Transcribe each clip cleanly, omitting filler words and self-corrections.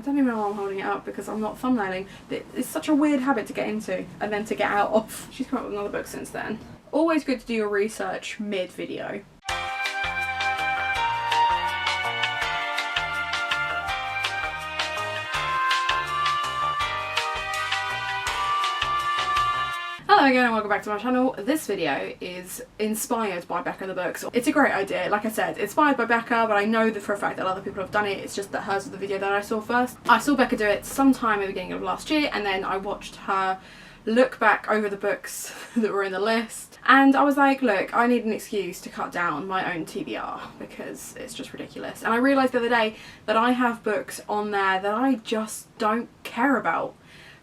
don't even know why I'm holding it up because I'm not thumbnailing. It's such a weird habit to get into and then to get out of. She's come up with another book since then. Always good to do your research mid-video. Hello again and welcome back to my channel. This video is inspired by Becca the books. It's a great idea, like I said, inspired by Becca, but I know that for a fact that other people have done it. It's just that hers was the video that I saw first. I saw Becca do it sometime at the beginning of last year, and then I watched her look back over the books that were in the list, and I was like, look, I need an excuse to cut down my own TBR because it's just ridiculous. And I realised the other day that I have books on there that I just don't care about.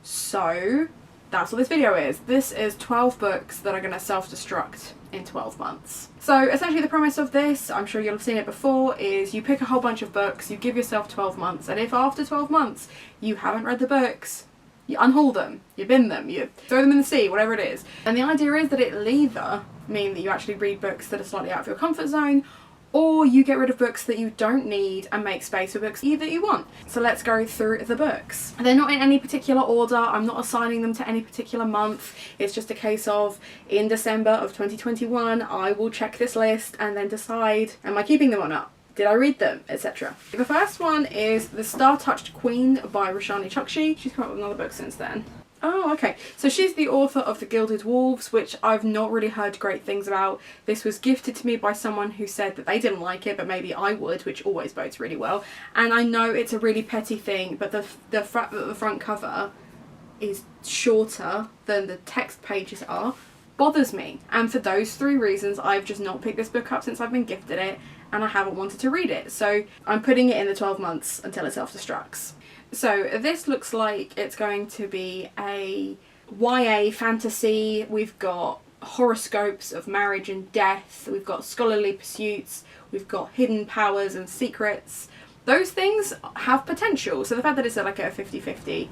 So that's what this video is. This is 12 books that are going to self-destruct in 12 months. So essentially the premise of this, I'm sure you'll have seen it before, is you pick a whole bunch of books, you give yourself 12 months, and if after 12 months you haven't read the books, you unhaul them, you bin them, you throw them in the sea, whatever it is. And the idea is that it'll either mean that you actually read books that are slightly out of your comfort zone, or you get rid of books that you don't need and make space for books that you want. So let's go through the books. They're not in any particular order, I'm not assigning them to any particular month. It's just a case of, in December of 2021, I will check this list and then decide, am I keeping them or not? Did I read them? Etc. The first one is The Star-Touched Queen by Roshani Chukshi. She's come up with another book since then. Oh, okay. So she's the author of The Gilded Wolves, which I've not really heard great things about. This was gifted to me by someone who said that they didn't like it, but maybe I would, which always bodes really well. And I know it's a really petty thing, but the fact that the front cover is shorter than the text pages are bothers me. And for those three reasons, I've just not picked this book up since I've been gifted it, and I haven't wanted to read it. So I'm putting it in the 12 months until it self-destructs. So this looks like it's going to be a YA fantasy. We've got horoscopes of marriage and death. We've got scholarly pursuits. We've got hidden powers and secrets. Those things have potential. So the fact that it's like a 50-50,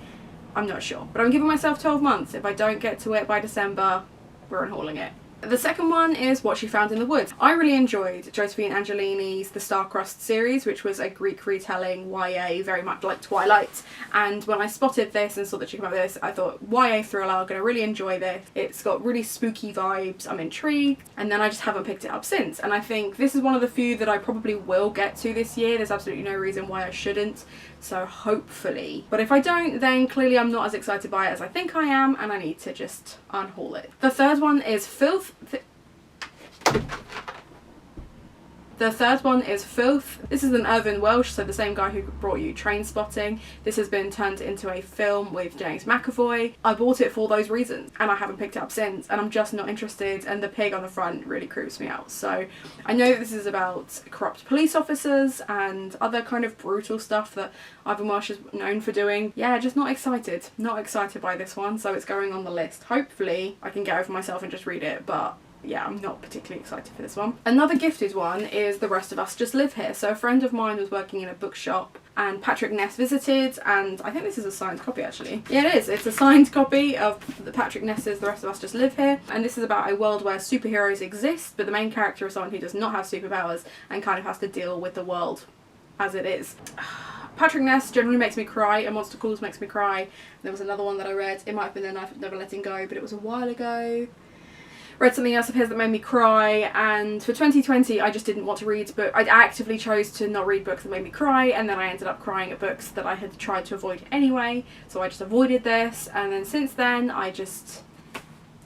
I'm not sure. But I'm giving myself 12 months. If I don't get to it by December, we're unhauling it. The second one is What She Found in the Woods. I really enjoyed Josephine Angelini's The Star-Crossed series, which was a Greek retelling YA, very much like Twilight. And when I spotted this and saw that she came out with this, I thought, YA thriller, I'm going to really enjoy this. It's got really spooky vibes, I'm intrigued. And then I just haven't picked it up since. And I think this is one of the few that I probably will get to this year. There's absolutely no reason why I shouldn't. So hopefully. But if I don't, then clearly I'm not as excited by it as I think I am, and I need to just unhaul it. The third one is Filth. The third one is Filth. This is an Irvin Welsh, so the same guy who brought you Trainspotting. This has been turned into a film with James McAvoy. I bought it for those reasons, and I haven't picked it up since, and I'm just not interested, and the pig on the front really creeps me out. So I know this is about corrupt police officers and other kind of brutal stuff that Irvin Welsh is known for doing. Yeah, just not excited. Not excited by this one, so it's going on the list. Hopefully I can get over myself and just read it, but yeah, I'm not particularly excited for this one. Another gifted one is The Rest of Us Just Live Here. So a friend of mine was working in a bookshop and Patrick Ness visited, and I think this is a signed copy actually. Yeah, it is. It's a signed copy of Patrick Ness's The Rest of Us Just Live Here, and this is about a world where superheroes exist, but the main character is someone who does not have superpowers and kind of has to deal with the world as it is. Patrick Ness generally makes me cry, and Monster Calls makes me cry. There was another one that I read, it might have been The Knife of Never Letting Go, but it was a while ago. Read something else of his that made me cry, and for 2020 I just didn't want to read books. I actively chose to not read books that made me cry, and then I ended up crying at books that I had tried to avoid anyway, so I just avoided this, and then since then I just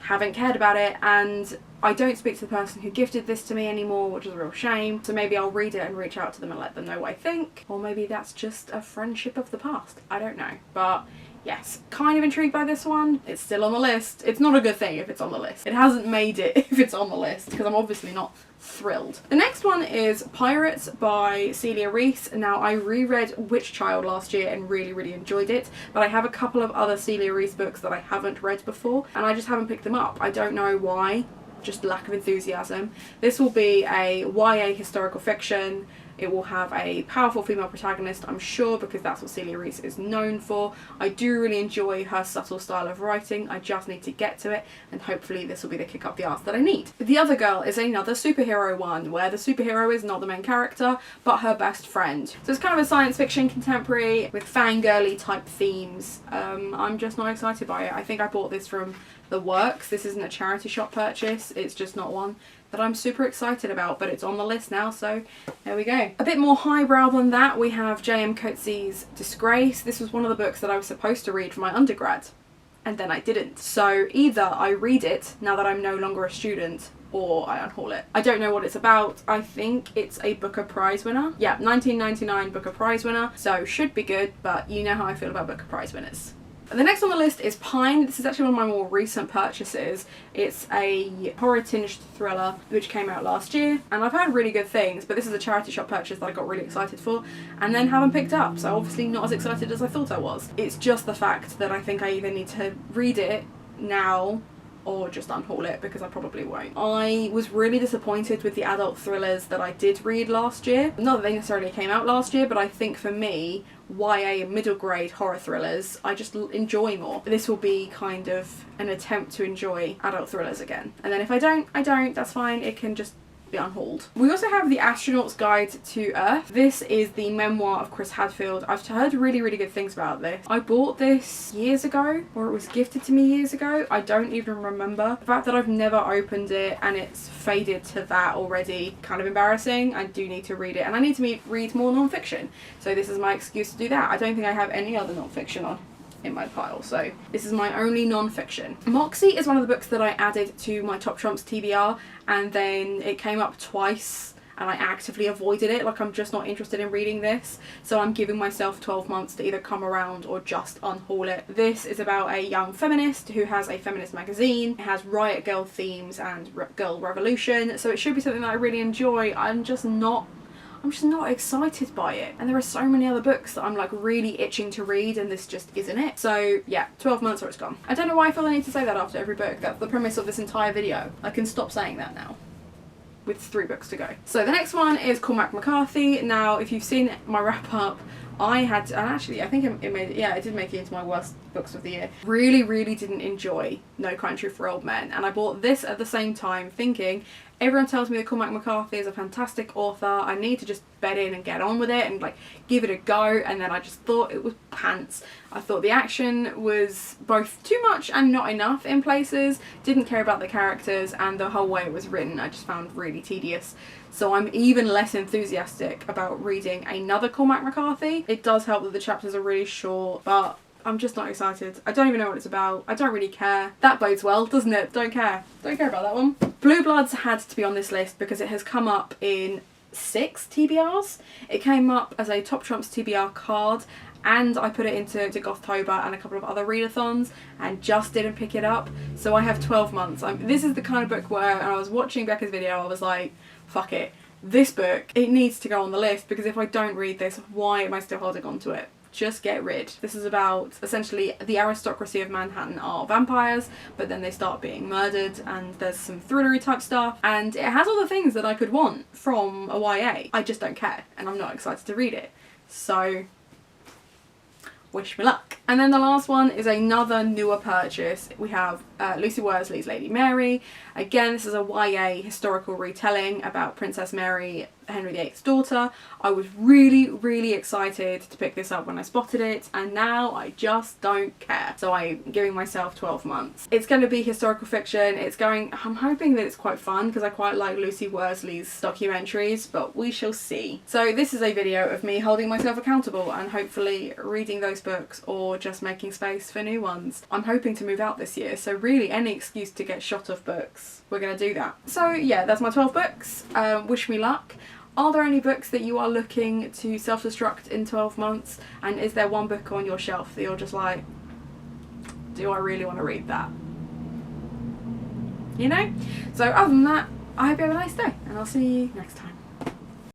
haven't cared about it, and I don't speak to the person who gifted this to me anymore, which is a real shame. So maybe I'll read it and reach out to them and let them know what I think, or maybe that's just a friendship of the past. I don't know, but yes, kind of intrigued by this one. It's still on the list. It's not a good thing if it's on the list. It hasn't made it if it's on the list, because I'm obviously not thrilled. The next one is Pirates by Celia Reese. Now, I reread Witch Child last year and really enjoyed it, but I have a couple of other Celia Reese books that I haven't read before, and I just haven't picked them up. I don't know why, just lack of enthusiasm. This will be a YA historical fiction. It will have a powerful female protagonist, I'm sure, because that's what Celia Reese is known for. I do really enjoy her subtle style of writing. I just need to get to it, and hopefully this will be the kick up the arse that I need. The Other Girl is another superhero one, where the superhero is not the main character, but her best friend. So it's kind of a science fiction contemporary with fangirly type themes. I'm just not excited by it. I think I bought this from the works. This isn't a charity shop purchase. It's just not one that I'm super excited about, but it's on the list now, so there we go. A bit more highbrow than that, we have J.M. Coatsy's Disgrace. This was one of the books that I was supposed to read for my undergrad, and then I didn't. So either I read it now that I'm no longer a student, or I unhaul it. I don't know what it's about. I think it's a Booker Prize winner. Yeah, 1999 Booker Prize winner, so should be good, but you know how I feel about Booker Prize winners. The next on the list is Pine. This is actually one of my more recent purchases. It's a horror-tinged thriller which came out last year, and I've heard really good things, but this is a charity shop purchase that I got really excited for and then haven't picked up, so obviously not as excited as I thought I was. It's just the fact that I think I either need to read it now or just unhaul it, because I probably won't. I was really disappointed with the adult thrillers that I did read last year. Not that they necessarily came out last year, but I think for me, YA middle grade horror thrillers I just enjoy more. This will be kind of an attempt to enjoy adult thrillers again. And then if I don't, that's fine. It can just be unhauled. We also have The Astronaut's Guide to Earth. This is the memoir of Chris Hadfield. I've heard really, really good things about this. I bought this years ago, or it was gifted to me years ago. I don't even remember. The fact that I've never opened it and it's faded to that already, kind of embarrassing. I do need to read it, and I need to read more non-fiction. So this is my excuse to do that. I don't think I have any other non-fiction on in my pile, so this is my only non-fiction. Moxie is one of the books that I added to my Top Trumps TBR, and then it came up twice and I actively avoided it. Like, I'm just not interested in reading this, so I'm giving myself 12 months to either come around or just unhaul it. This is about a young feminist who has a feminist magazine. It has riot girl themes and girl revolution, so it should be something that I really enjoy. I'm just not excited by it, and there are so many other books that I'm like really itching to read, and this just isn't it. So yeah, 12 months or it's gone. I don't know why I feel I need to say that after every book. That's the premise of this entire video. I can stop saying that now, with 3 books to go. So the next one is Cormac McCarthy. Now, if you've seen my wrap up, I had, and actually I think it made, yeah, it did make it into my worst books of the year. Really didn't enjoy No Country for Old Men, and I bought this at the same time thinking, everyone tells me that Cormac McCarthy is a fantastic author, I need to just bed in and get on with it and like give it a go, and then I just thought it was pants. I thought the action was both too much and not enough in places, didn't care about the characters, and the whole way it was written I just found really tedious. So I'm even less enthusiastic about reading another Cormac McCarthy. It does help that the chapters are really short, but I'm just not excited. I don't even know what it's about. I don't really care. That bodes well, doesn't it? Don't care. Don't care about that one. Blue Bloods had to be on this list because it has come up in 6 TBRs. It came up as a Top Trumps TBR card, and I put it into Gothtober and a couple of other readathons and just didn't pick it up. So I have 12 months. This is the kind of book where, and I was watching Becca's video, I was like, fuck it. This book, it needs to go on the list, because if I don't read this, why am I still holding on to it? Just get rid. This is about essentially the aristocracy of Manhattan are vampires, but then they start being murdered, and there's some thrillery type stuff, and it has all the things that I could want from a YA. I just don't care, and I'm not excited to read it. So wish me luck. And then the last one is another newer purchase. We have Lucy Worsley's Lady Mary. Again, this is a YA historical retelling about Princess Mary, Henry VIII's daughter. I was really excited to pick this up when I spotted it, and now I just don't care. So I'm giving myself 12 months. It's going to be historical fiction. I'm hoping that it's quite fun, because I quite like Lucy Worsley's documentaries, but we shall see. So this is a video of me holding myself accountable and hopefully reading those books or just making space for new ones. I'm hoping to move out this year, so really any excuse to get shot of books, we're going to do that. So yeah, that's my 12 books. Wish me luck. Are there any books that you are looking to self-destruct in 12 months? And is there one book on your shelf that you're just like, do I really want to read that? You know? So other than that, I hope you have a nice day, and I'll see you next time.